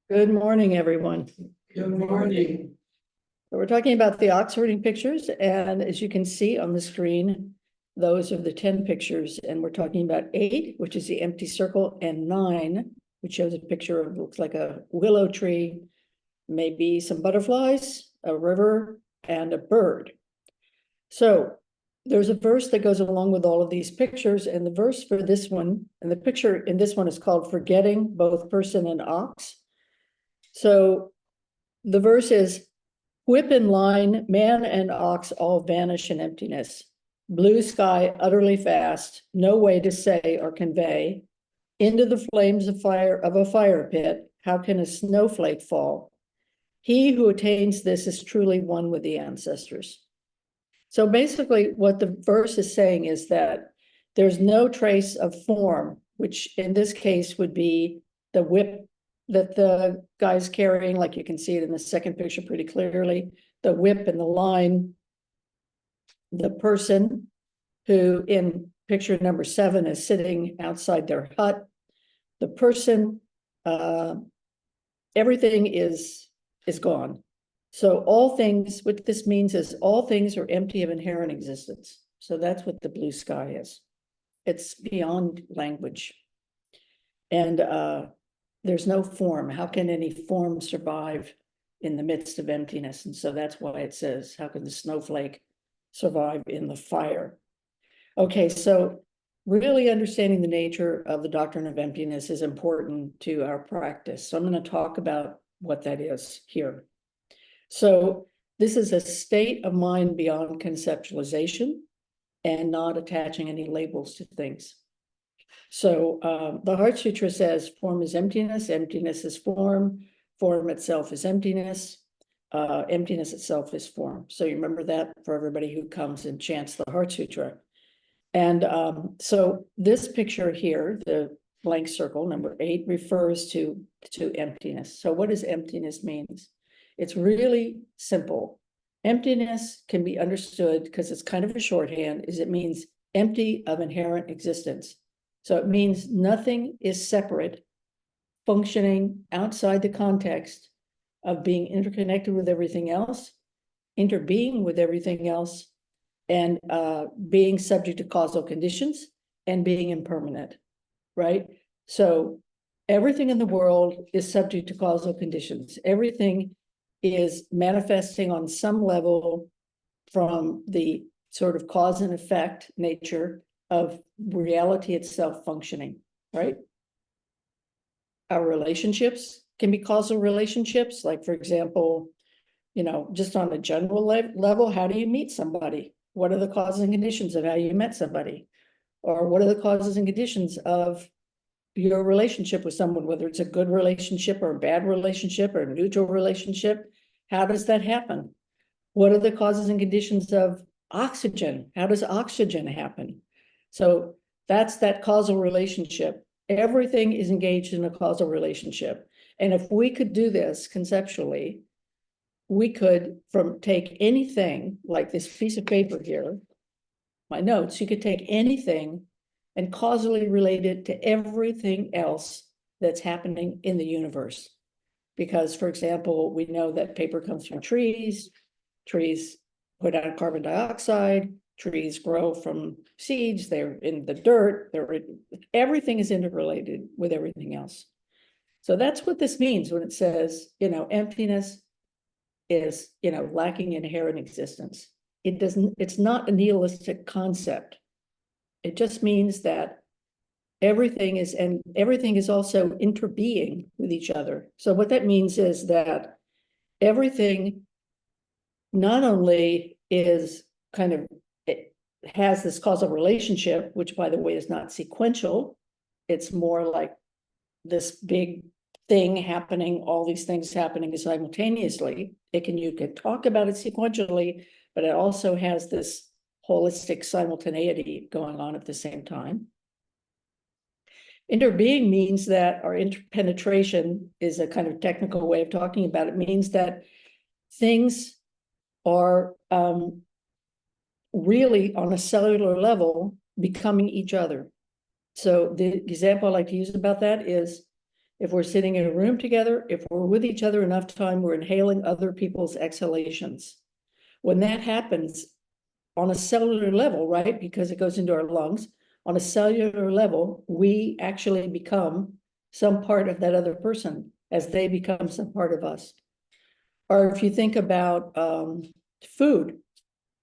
Good morning, everyone. Good morning. So we're talking about the Oxfording pictures, and as you can see on the screen, those are the 10 pictures, and we're talking about 8, which is the empty circle, and 9, which shows a picture of, looks like a willow tree, maybe some butterflies, a river, and a bird. So there's a verse that goes along with all of these pictures, and the verse for this one, and the picture in this one is called Forgetting Both Person and Ox. So the verse is, whip in line, man and ox all vanish in emptiness. Blue sky utterly vast, no way to say or convey. Into the flames of a fire pit, how can a snowflake fall? He who attains this is truly one with the ancestors. So basically what the verse is saying is that there's no trace of form, which in this case would be the whip that the guy's carrying, like you can see it in the second picture pretty clearly, the whip and the line, the person who in picture number 7 is sitting outside their hut, the person, everything is gone. So all things, what this means is all things are empty of inherent existence. So that's what the blue sky is. It's beyond language. And there's no form. How can any form survive in the midst of emptiness? And so that's why it says, how can the snowflake survive in the fire? Okay, so really understanding the nature of the doctrine of emptiness is important to our practice. So I'm going to talk about what that is here. So this is a state of mind beyond conceptualization and not attaching any labels to things. So the Heart Sutra says form is emptiness, emptiness is form, form itself is emptiness, emptiness itself is form. So you remember that for everybody who comes and chants the Heart Sutra. And so this picture here, the blank circle, number 8, refers to emptiness. So what does emptiness means? It's really simple. Emptiness can be understood because it's kind of a shorthand, is it means empty of inherent existence. So it means nothing is separate, functioning outside the context of being interconnected with everything else, interbeing with everything else, and being subject to causal conditions and being impermanent, right? So everything in the world is subject to causal conditions. Everything is manifesting on some level from the sort of cause and effect nature of reality itself functioning, right? Our relationships can be causal relationships. Like, for example, just on a general level, how do you meet somebody? What are the causes and conditions of how you met somebody? Or what are the causes and conditions of your relationship with someone, whether it's a good relationship or a bad relationship or a neutral relationship? How does that happen? What are the causes and conditions of oxygen? How does oxygen happen? So that's that causal relationship. Everything is engaged in a causal relationship. And if we could do this conceptually, we could take anything like this piece of paper here, my notes, you could take anything and causally relate it to everything else that's happening in the universe. Because, for example, we know that paper comes from trees put out carbon dioxide, trees grow from seeds, they're in the dirt, everything is interrelated with everything else. So that's what this means when it says, emptiness is, lacking inherent existence. It's not a nihilistic concept. It just means that everything is also interbeing with each other. So what that means is that everything not only is it has this causal relationship, which by the way is not sequential, it's more like this big thing happening, all these things happening simultaneously. You could talk about it sequentially, but it also has this holistic simultaneity going on at the same time. Interbeing means that, or interpenetration is a kind of technical way of talking about it, means that things are really on a cellular level becoming each other. So the example I like to use about that is If we're sitting in a room together, if we're with each other enough time, we're inhaling other people's exhalations. When that happens on a cellular level, right, because it goes into our lungs, on a cellular level, we actually become some part of that other person as they become some part of us. Or if you think about food,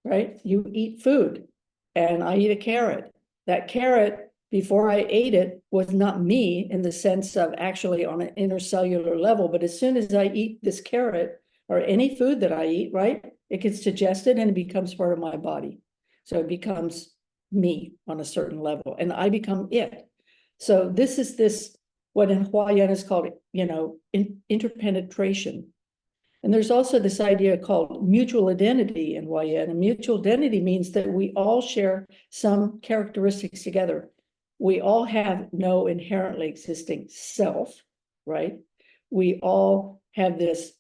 right? You eat food and I eat a carrot. That carrot, before I ate it, was not me in the sense of actually on an intercellular level. But as soon as I eat this carrot or any food that I eat, right, it gets digested and it becomes part of my body. So it becomes me on a certain level and I become it. So this is this, what in Hawaiian is called, interpenetration. And there's also this idea called mutual identity in Hawaiian. And mutual identity means that we all share some characteristics together. We all have no inherently existing self, right? We all have this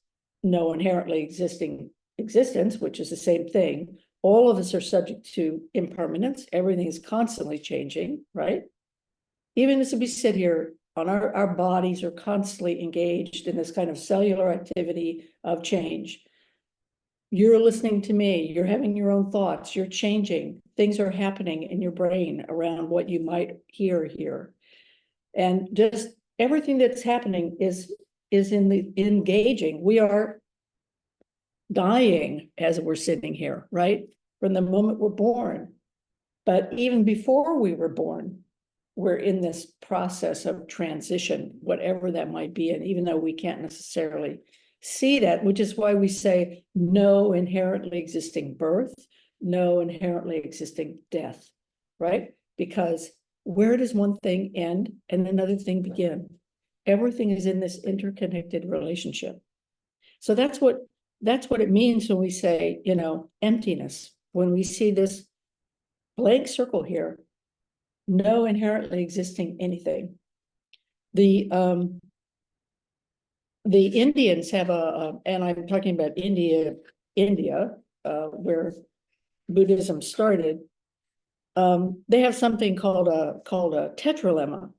no inherently existing existence, which is the same thing. All of us are subject to impermanence. Everything is constantly changing, right? Even as we sit here, on our bodies are constantly engaged in this kind of cellular activity of change. You're listening to me, you're having your own thoughts, you're changing. Things are happening in your brain around what you might hear here. And just everything that's happening is in the engaging. We are dying as we're sitting here, right? From the moment we're born. But even before we were born, we're in this process of transition, whatever that might be. And even though we can't necessarily see that, which is why we say no inherently existing birth, no inherently existing death, right? Because where does one thing end and another thing begin? Everything is in this interconnected relationship. So that's what it means when we say, emptiness. When we see this blank circle here, no inherently existing anything. The Indians have and I'm talking about India, where Buddhism started. They have something called a tetralemma.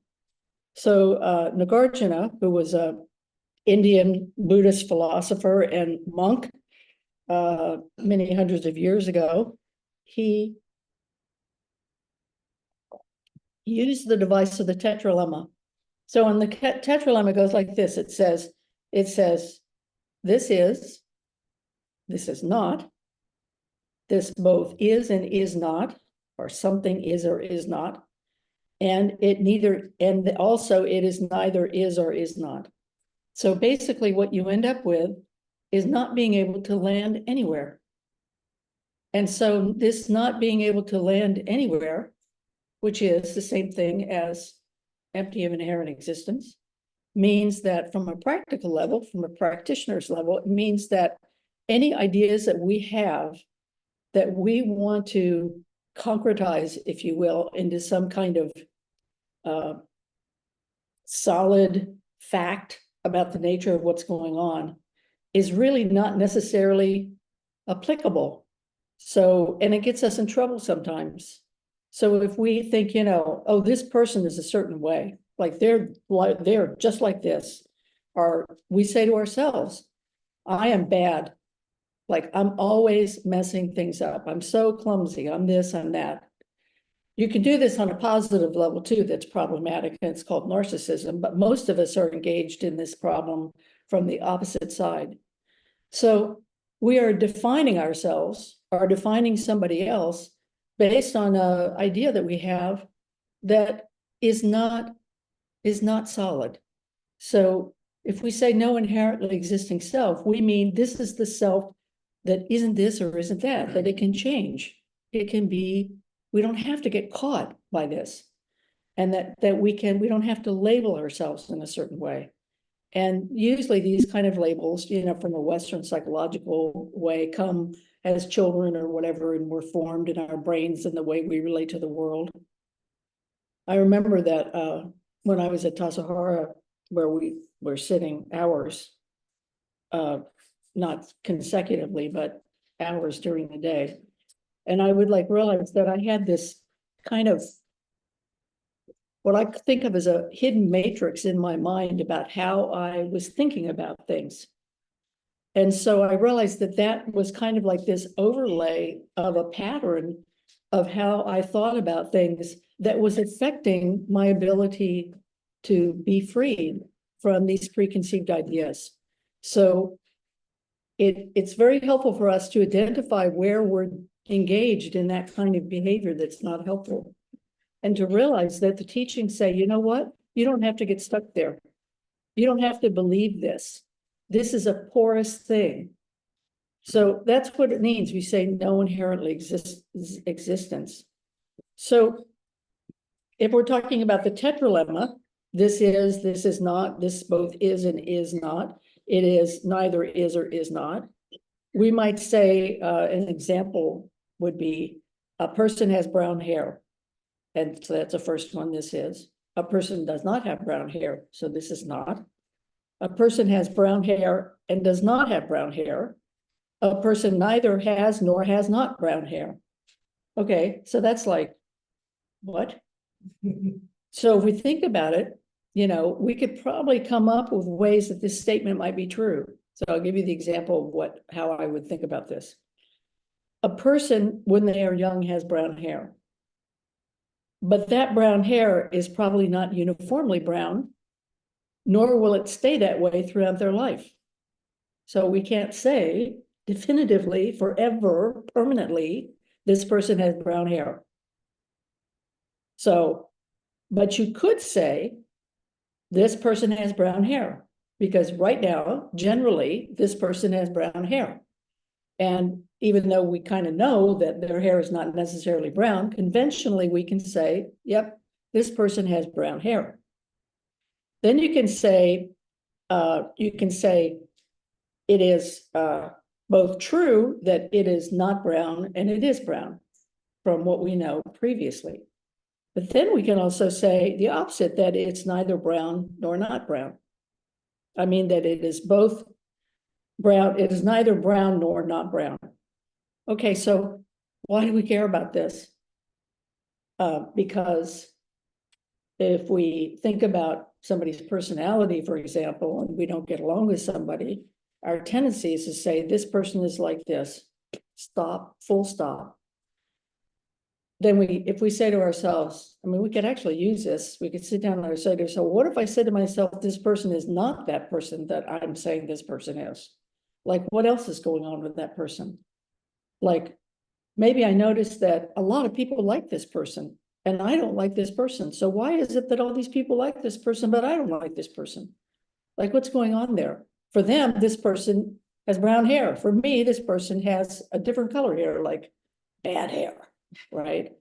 So Nagarjuna, who was a Indian Buddhist philosopher and monk many hundreds of years ago, he used the device of the tetralemma. So on the tetralemma, it goes like this. It says, this is not, this both is and is not, or something is or is not, and it neither, and also it is neither is or is not. So basically what you end up with is not being able to land anywhere. And so this not being able to land anywhere, which is the same thing as empty of inherent existence, means that from a practical level, from a practitioner's level, it means that any ideas that we have that we want to concretize, if you will, into some kind of solid fact about the nature of what's going on is really not necessarily applicable. So, and it gets us in trouble sometimes. So if we think, oh, this person is a certain way, like they're just like this, or we say to ourselves, I am bad. Like I'm always messing things up. I'm so clumsy. I'm this, I'm that. You can do this on a positive level too, that's problematic, and it's called narcissism, but most of us are engaged in this problem from the opposite side. So we are defining ourselves or defining somebody else based on an idea that we have that is not solid. So if we say no inherently existing self, we mean this is the self that isn't this or isn't that it can change. It can be, we don't have to get caught by this. And that we don't have to label ourselves in a certain way. And usually these kind of labels, from a Western psychological way, come as children or whatever, and we're formed in our brains and the way we relate to the world. I remember that when I was at Tassajara, where we were sitting hours, not consecutively, but hours during the day. And I would realize that I had this kind of what I think of as a hidden matrix in my mind about how I was thinking about things. And so I realized that that was kind of like this overlay of a pattern of how I thought about things that was affecting my ability to be freed from these preconceived ideas. So it's very helpful for us to identify where we're engaged in that kind of behavior that's not helpful. And to realize that the teachings say, you know what? You don't have to get stuck there. You don't have to believe this. This is a porous thing. So that's what it means. We say no inherently existence. So if we're talking about the tetralemma, this is not, this both is and is not. It is neither is or is not. We might say an example would be a person has brown hair. And so that's the first one, this is. A person does not have brown hair, so this is not. A person has brown hair and does not have brown hair. A person neither has nor has not brown hair. Okay, so that's like, what? So if we think about it, you know, we could probably come up with ways that this statement might be true. So I'll give you the example of how I would think about this. A person, when they are young, has brown hair. But that brown hair is probably not uniformly brown, nor will it stay that way throughout their life. So we can't say definitively, forever, permanently, this person has brown hair. So, but you could say, this person has brown hair, because right now, generally, this person has brown hair. And even though we kind of know that their hair is not necessarily brown, conventionally, we can say, yep, this person has brown hair. Then you can say it is both true that it is not brown and it is brown from what we know previously. But then we can also say the opposite, that it's neither brown nor not brown. I mean, that it is both brown, it is neither brown nor not brown. Okay, so why do we care about this? Because if we think about somebody's personality, for example, and we don't get along with somebody, our tendency is to say, this person is like this, stop, full stop. Then if we say to ourselves, I mean, we could actually use this, we could sit down and say to ourselves, what if I said to myself, this person is not that person that I'm saying this person is? Like, what else is going on with that person? Like, maybe I noticed that a lot of people like this person and I don't like this person. So why is it that all these people like this person, but I don't like this person? Like, what's going on there? For them, this person has brown hair. For me, this person has a different color hair, like bad hair, right?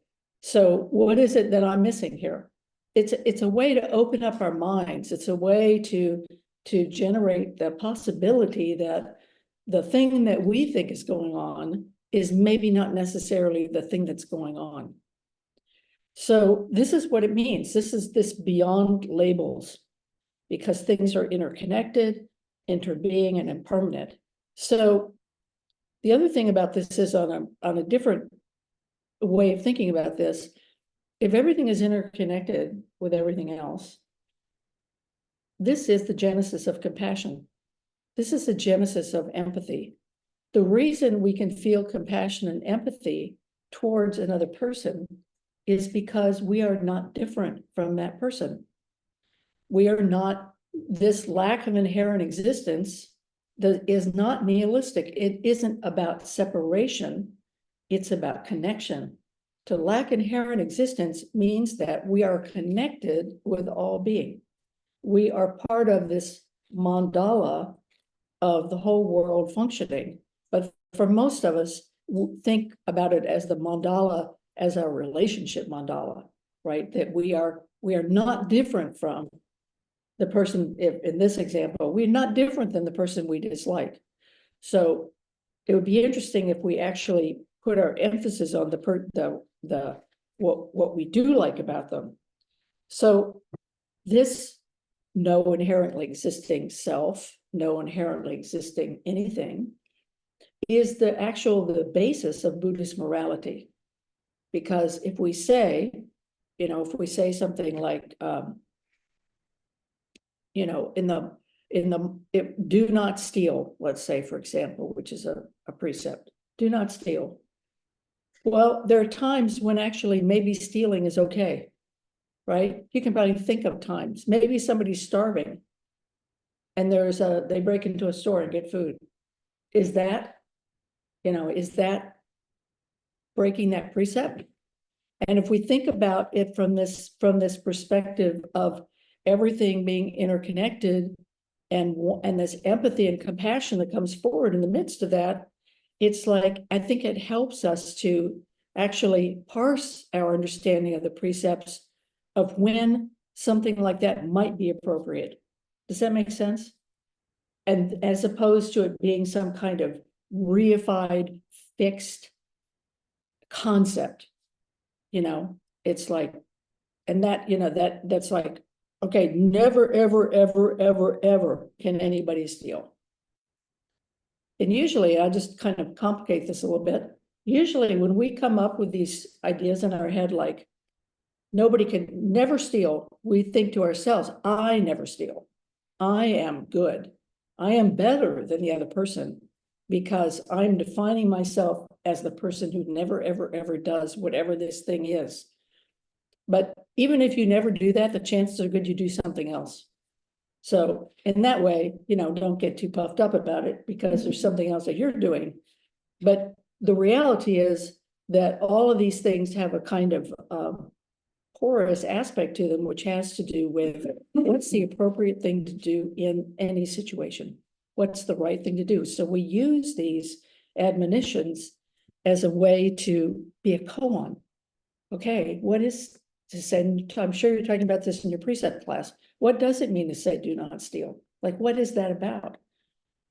So what is it that I'm missing here? It's a way to open up our minds. It's a way to generate the possibility that the thing that we think is going on is maybe not necessarily the thing that's going on. So this is what it means. This is this beyond labels, because things are interconnected, interbeing, and impermanent. So the other thing about this is on a different way of thinking about this, if everything is interconnected with everything else, this is the genesis of compassion. This is the genesis of empathy. The reason we can feel compassion and empathy towards another person is because we are not different from that person. We are not, this lack of inherent existence that is not nihilistic. It isn't about separation. It's about connection. To lack inherent existence means that we are connected with all being. We are part of this mandala of the whole world functioning. But for most of us, think about it as the mandala, as our relationship mandala, right? That we are not different from the person, if in this example, we're not different than the person we dislike. So it would be interesting if we actually put our emphasis on what we do like about them. So this no inherently existing self, no inherently existing anything, is the basis of Buddhist morality. Because if we say if we say something like, do not steal, let's say, for example, which is a precept, do not steal. Well, there are times when actually maybe stealing is okay, right? You can probably think of times, maybe somebody's starving and they break into a store and get food. Is that breaking that precept? And if we think about it from this perspective of everything being interconnected and this empathy and compassion that comes forward in the midst of that, it's like, I think it helps us to actually parse our understanding of the precepts of when something like that might be appropriate. Does that make sense? And as opposed to it being some kind of reified, fixed concept, it's like, and that's like, okay, never, ever, ever, ever, ever can anybody steal. And usually, I just kind of complicate this a little bit. Usually when we come up with these ideas in our head, like nobody can never steal, we think to ourselves, I never steal. I am good. I am better than the other person because I'm defining myself as the person who never, ever, ever does whatever this thing is. But even if you never do that, the chances are good you do something else. So in that way, don't get too puffed up about it because there's something else that you're doing. But the reality is that all of these things have a kind of porous aspect to them, which has to do with what's the appropriate thing to do in any situation. What's the right thing to do? So we use these admonitions as a way to be a koan. Okay, what is to say? I'm sure you're talking about this in your precept class. What does it mean to say do not steal? Like, what is that about?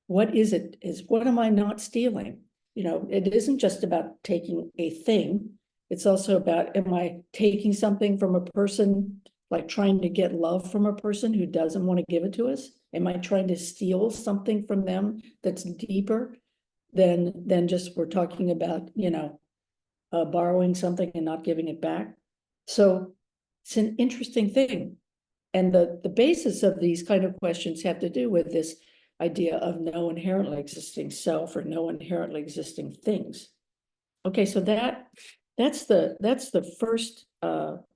What is it? What am I not stealing? It isn't just about taking a thing. It's also about, am I taking something from a person, like trying to get love from a person who doesn't want to give it to us? Am I trying to steal something from them that's deeper than just we're talking about, borrowing something and not giving it back? So it's an interesting thing. And the basis of these kind of questions have to do with this idea of no inherently existing self or no inherently existing things. Okay, so that's the first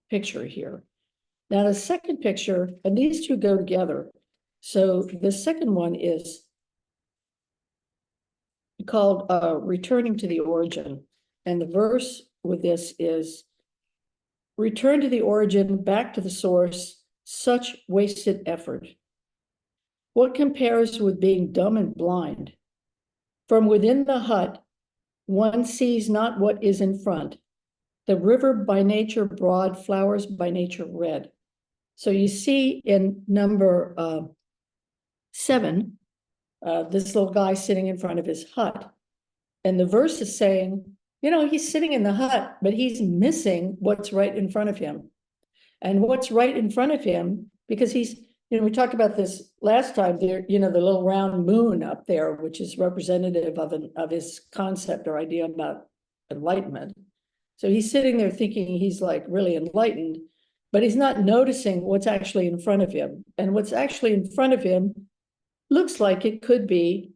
picture here. Now the second picture, and these two go together. So the second one is called returning to the origin. And the verse with this is, return to the origin, back to the source, such wasted effort. What compares with being dumb and blind? From within the hut, one sees not what is in front. The river by nature broad, flowers by nature red. So you see in number 7, this little guy sitting in front of his hut. And the verse is saying, he's sitting in the hut, but he's missing what's right in front of him. And what's right in front of him, because he's, we talked about this last time, there, the little round moon up there, which is representative of his concept or idea about enlightenment. So he's sitting there thinking he's like really enlightened, but he's not noticing what's actually in front of him. And what's actually in front of him looks like it could be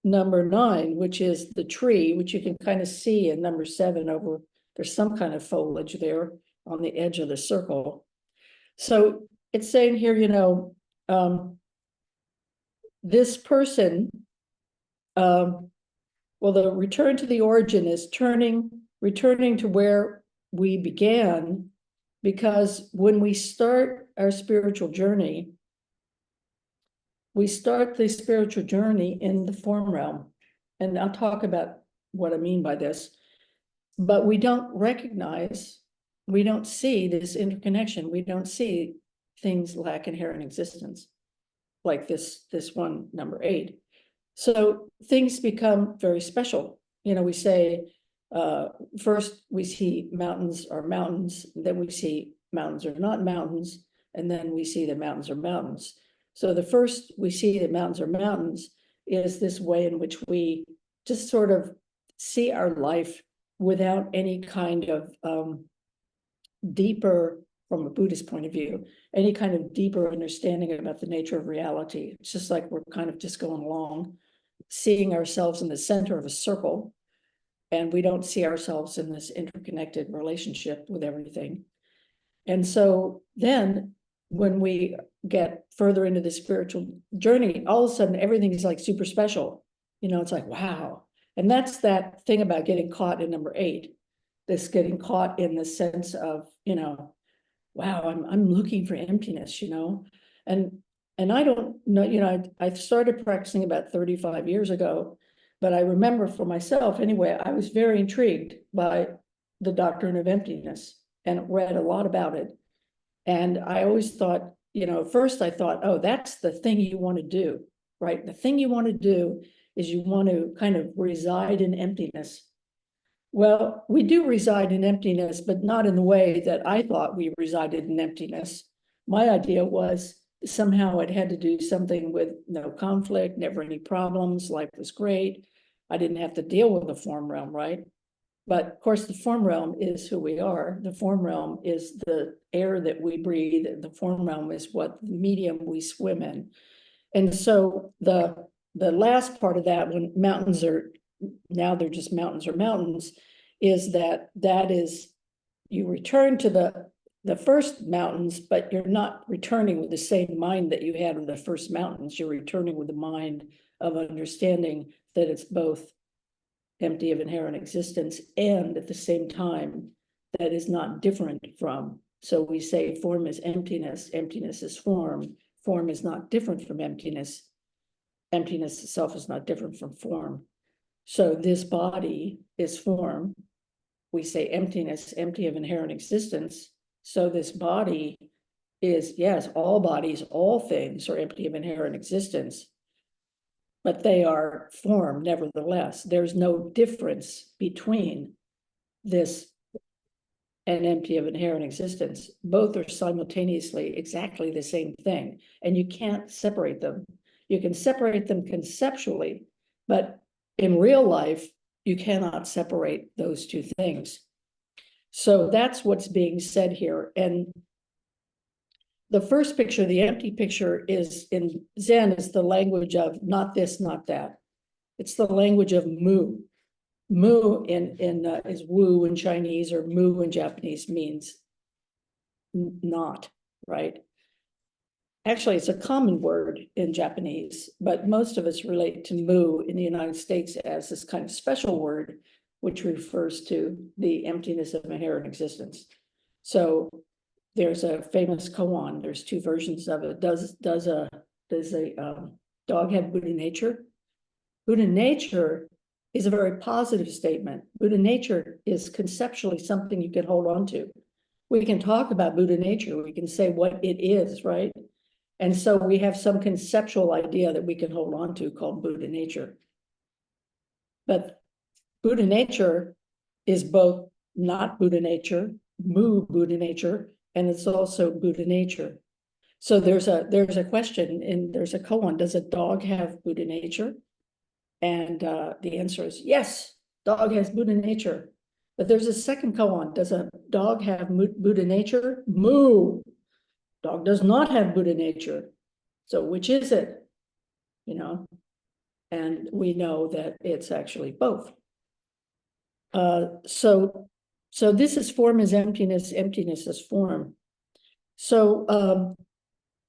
number 9, which is the tree, which you can kind of see in number 7 over, there's some kind of foliage there on the edge of the circle. So it's saying here, this person, the return to the origin is returning to where we began, because when we start our spiritual journey, we start the spiritual journey in the form realm. And I'll talk about what I mean by this, but we don't see this interconnection. We don't see things lack inherent existence, like this one, number 8. So things become very special. We say, first we see mountains are mountains, then we see mountains are not mountains, and then we see that mountains are mountains. So the first we see that mountains are mountains is this way in which we just sort of see our life without any kind of deeper from a Buddhist point of view, any kind of deeper understanding about the nature of reality. It's just like we're kind of just going along, seeing ourselves in the center of a circle, and we don't see ourselves in this interconnected relationship with everything. And so then when we get further into the spiritual journey, all of a sudden everything's like super special. It's like, wow. And that's that thing about getting caught in number 8, this getting caught in the sense of, wow, I'm looking for emptiness, and I don't know, I started practicing about 35 years ago, but I remember for myself anyway, I was very intrigued by the doctrine of emptiness and read a lot about it. And I always thought, first I thought, oh, that's the thing you want to do, right? The thing you want to do is you want to kind of reside in emptiness. Well, we do reside in emptiness, but not in the way that I thought we resided in emptiness. My idea was somehow it had to do something with no conflict, never any problems, life was great. I didn't have to deal with the form realm, right? But of course, the form realm is who we are. The form realm is the air that we breathe. The form realm is what medium we swim in. And so the last part of that, when mountains are, now they're just mountains or mountains, is that is, you return to the first mountains, but you're not returning with the same mind that you had in the first mountains. You're returning with the mind of understanding that it's both empty of inherent existence and at the same time that is not different from. So we say form is emptiness, emptiness is form. Form is not different from emptiness. Emptiness itself is not different from form. So this body is form. We say emptiness, empty of inherent existence. So this body is, yes, all bodies, all things are empty of inherent existence, but they are form nevertheless. There's no difference between this and empty of inherent existence. Both are simultaneously exactly the same thing, and you can't separate them. You can separate them conceptually, but in real life, you cannot separate those two things. So that's what's being said here. And the first picture, the empty picture, is in Zen, is the language of not this, not that. It's the language of mu. Mu is wu in Chinese, or mu in Japanese means not, right? Actually, it's a common word in Japanese, but most of us relate to mu in the United States as this kind of special word, which refers to the emptiness of inherent existence. So there's a famous koan. There's 2 versions of it. Does a dog have Buddha nature? Buddha nature is a very positive statement. Buddha nature is conceptually something you can hold on to. We can talk about Buddha nature. We can say what it is, right? And so we have some conceptual idea that we can hold on to called Buddha nature. But Buddha nature is both not Buddha nature, mu Buddha nature, and it's also Buddha nature. So there's a question, and there's a koan, does a dog have Buddha nature? And the answer is yes, dog has Buddha nature. But there's a second koan, does a dog have Buddha nature? Moo, dog does not have Buddha nature. So which is it? And we know that it's actually both. So this is form is emptiness, emptiness is form. So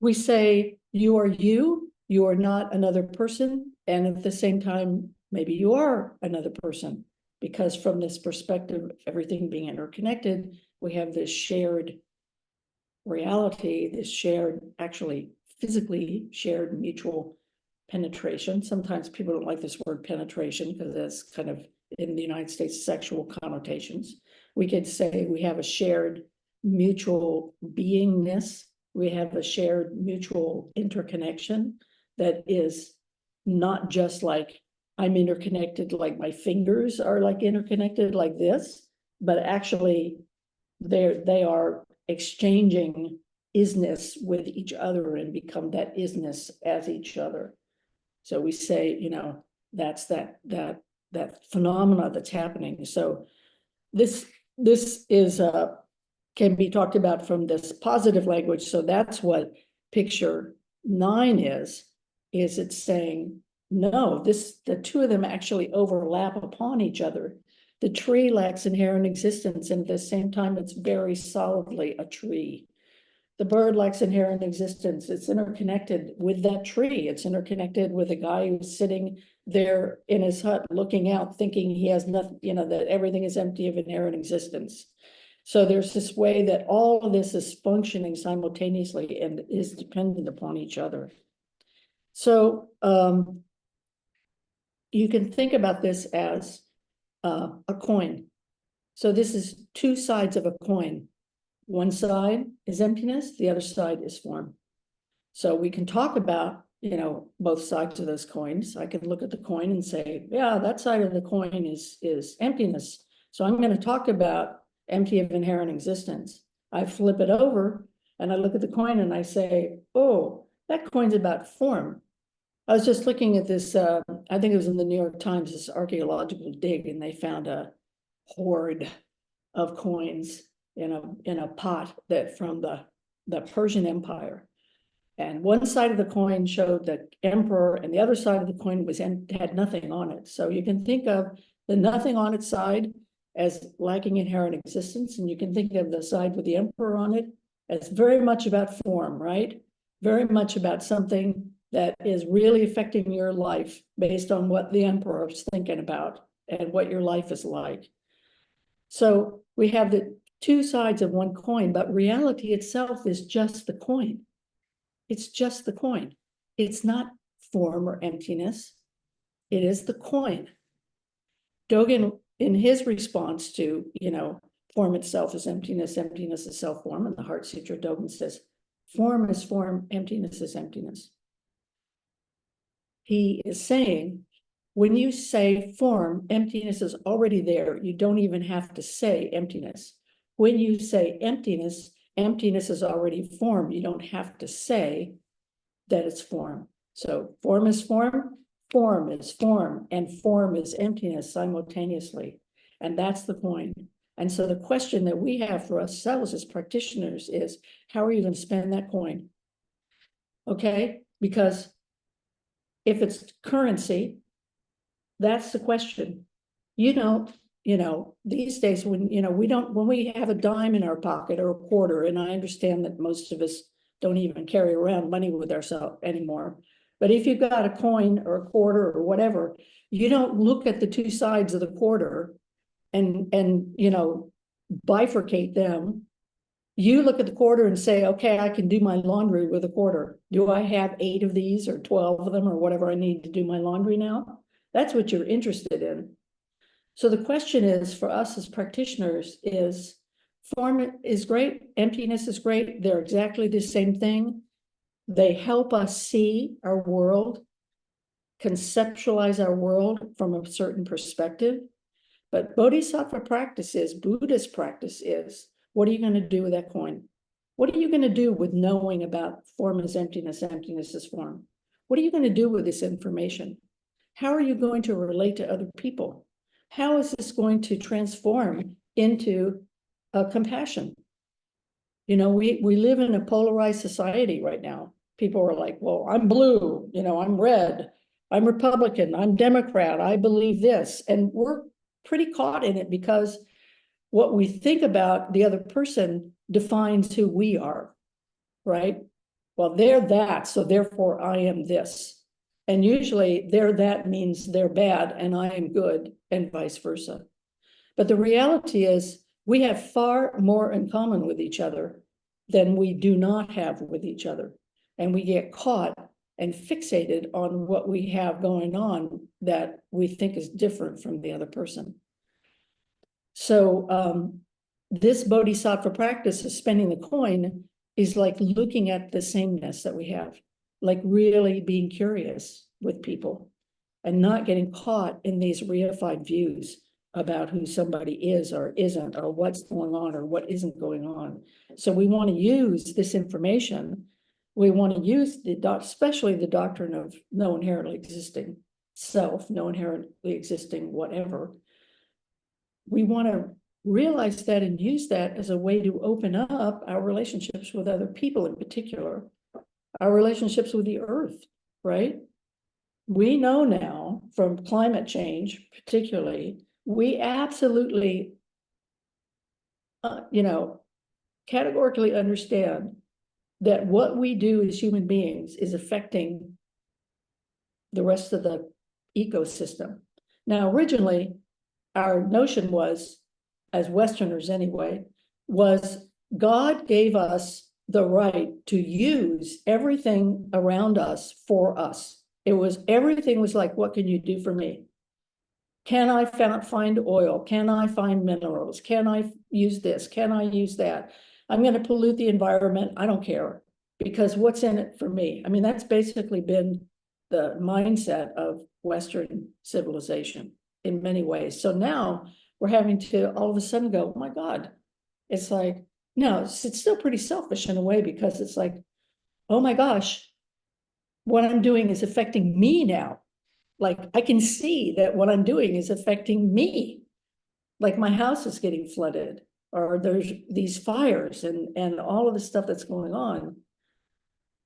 we say you are not another person, and at the same time, maybe you are another person, because from this perspective, everything being interconnected, we have this shared reality, this shared, actually physically shared mutual penetration. Sometimes people don't like this word penetration because it's kind of, in the United States, sexual connotations. We could say we have a shared mutual beingness. We have a shared mutual interconnection that is not just like I'm interconnected, like my fingers are like interconnected like this, but actually they are exchanging isness with each other and become that isness as each other. So we say, that's that phenomena that's happening. So this is can be talked about from this positive language. So that's what picture 9 is it's saying, no, the two of them actually overlap upon each other. The tree lacks inherent existence, and at the same time, it's very solidly a tree. The bird lacks inherent existence. It's interconnected with that tree. It's interconnected with a guy who's sitting there in his hut looking out, thinking he has nothing, that everything is empty of inherent existence. So there's this way that all of this is functioning simultaneously and is dependent upon each other. So you can think about this as a coin. So this is two sides of a coin. One side is emptiness, the other side is form. So we can talk about, both sides of those coins. I can look at the coin and say, yeah, that side of the coin is emptiness. So I'm going to talk about empty of inherent existence. I flip it over and I look at the coin and I say, oh, that coin's about form. I was just looking at this, I think it was in the New York Times, this archaeological dig, and they found a hoard of coins in a pot that from the Persian Empire. And one side of the coin showed the emperor, and the other side of the coin had nothing on it. So you can think of the nothing on its side as lacking inherent existence, and you can think of the side with the emperor on it as very much about form, right? Very much about something that is really affecting your life based on what the emperor is thinking about and what your life is like. So we have the two sides of one coin, but reality itself is just the coin. It's just the coin. It's not form or emptiness. It is the coin. Dogen, in his response to, form itself is emptiness, emptiness is self-form, and the Heart Sutra, Dogen says, form is form, emptiness is emptiness. He is saying, when you say form, emptiness is already there. You don't even have to say emptiness. When you say emptiness, emptiness is already form. You don't have to say that it's form. So form is form, form is form, and form is emptiness simultaneously. And that's the point. And so the question that we have for ourselves as practitioners is, how are you going to spend that coin? Okay, because if it's currency, that's the question. These days when, when we have a dime in our pocket or a quarter, and I understand that most of us don't even carry around money with ourselves anymore. But if you've got a coin or a quarter or whatever, you don't look at the two sides of the quarter and bifurcate them. You look at the quarter and say, okay, I can do my laundry with a quarter. Do I have 8 of these or 12 of them or whatever I need to do my laundry now? That's what you're interested in. So the question is for us as practitioners is, form is great, emptiness is great. They're exactly the same thing. They help us see our world, conceptualize our world from a certain perspective. But Bodhisattva practice is, Buddhist practice is, what are you going to do with that coin? What are you going to do with knowing about form is emptiness, emptiness is form? What are you going to do with this information? How are you going to relate to other people? How is this going to transform into compassion? We live in a polarized society right now. People are like, well, I'm blue, I'm red, I'm Republican, I'm Democrat, I believe this. And we're pretty caught in it because what we think about the other person defines who we are, right? Well, they're that, so therefore I am this. And usually they're that means they're bad and I am good, and vice versa. But the reality is we have far more in common with each other than we do not have with each other. And we get caught and fixated on what we have going on that we think is different from the other person. So this bodhisattva practice of spending the coin is like looking at the sameness that we have, like really being curious with people and not getting caught in these reified views about who somebody is or isn't, or what's going on or what isn't going on. So we want to use this information. We want to use especially the doctrine of no inherently existing self, no inherently existing whatever. We want to realize that and use that as a way to open up our relationships with other people, in particular, our relationships with the earth, right? We know now from climate change, particularly, we absolutely, categorically understand that what we do as human beings is affecting the rest of the ecosystem. Now, originally, our notion was, as Westerners anyway, was God gave us the right to use everything around us for us. Everything was like, what can you do for me? Can I find oil? Can I find minerals? Can I use this? Can I use that? I'm going to pollute the environment. I don't care, because what's in it for me? I mean, that's basically been the mindset of Western civilization in many ways. So now we're having to all of a sudden go, oh my God, it's like, no, it's still pretty selfish in a way, because it's like, oh my gosh, what I'm doing is affecting me now. Like, I can see that what I'm doing is affecting me. Like, my house is getting flooded, or there's these fires and all of the stuff that's going on.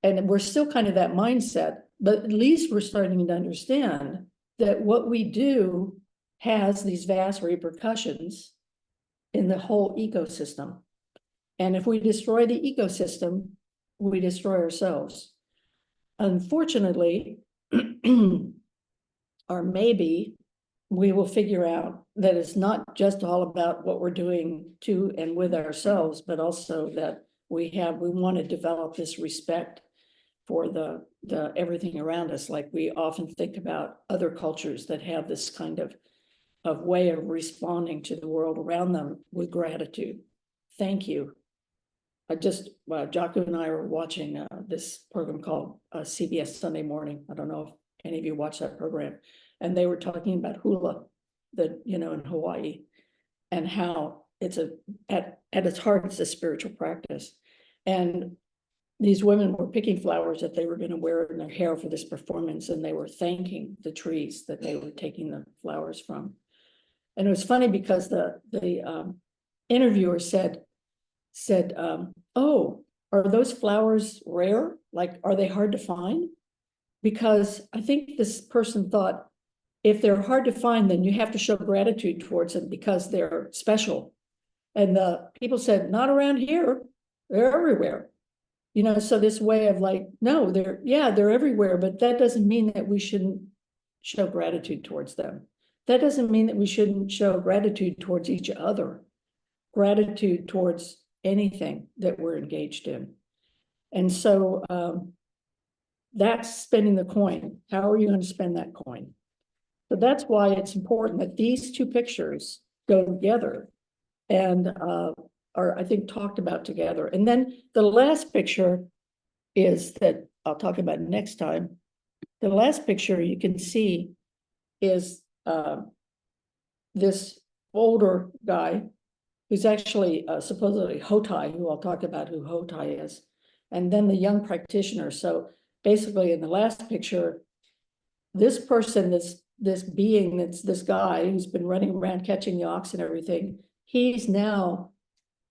And we're still kind of that mindset, but at least we're starting to understand that what we do has these vast repercussions in the whole ecosystem. And if we destroy the ecosystem, we destroy ourselves. Unfortunately, or maybe we will figure out that it's not just all about what we're doing to and with ourselves, but also that we want to develop this respect for the everything around us. Like, we often think about other cultures that have this kind of way of responding to the world around them with gratitude. Thank you. Jocko and I are watching this program called CBS Sunday Morning. I don't know if any of you watch that program. And they were talking about hula, in Hawaii, and how it's at its heart, it's a spiritual practice. And these women were picking flowers that they were going to wear in their hair for this performance, and they were thanking the trees that they were taking the flowers from. And it was funny because the interviewer said, oh, are those flowers rare? Like, are they hard to find? Because I think this person thought, if they're hard to find, then you have to show gratitude towards them because they're special. And the people said, not around here. They're everywhere. So this way of like, no, they're everywhere, but that doesn't mean that we shouldn't show gratitude towards them. That doesn't mean that we shouldn't show gratitude towards each other, gratitude towards anything that we're engaged in. And so that's spending the coin. How are you going to spend that coin? So that's why it's important that these two pictures go together and are, I think, talked about together. And then the last picture is that I'll talk about next time. The last picture you can see is this older guy who's actually supposedly Hotai, who I'll talk about who Hotai is, and then the young practitioner. So basically in the last picture, this person, this being, that's this guy who's been running around catching the ox and everything, he's now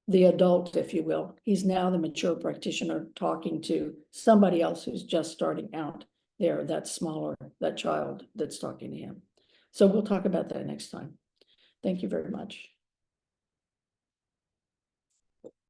the adult, if you will. He's now the mature practitioner talking to somebody else who's just starting out there, that child that's talking to him. So we'll talk about that next time. Thank you very much.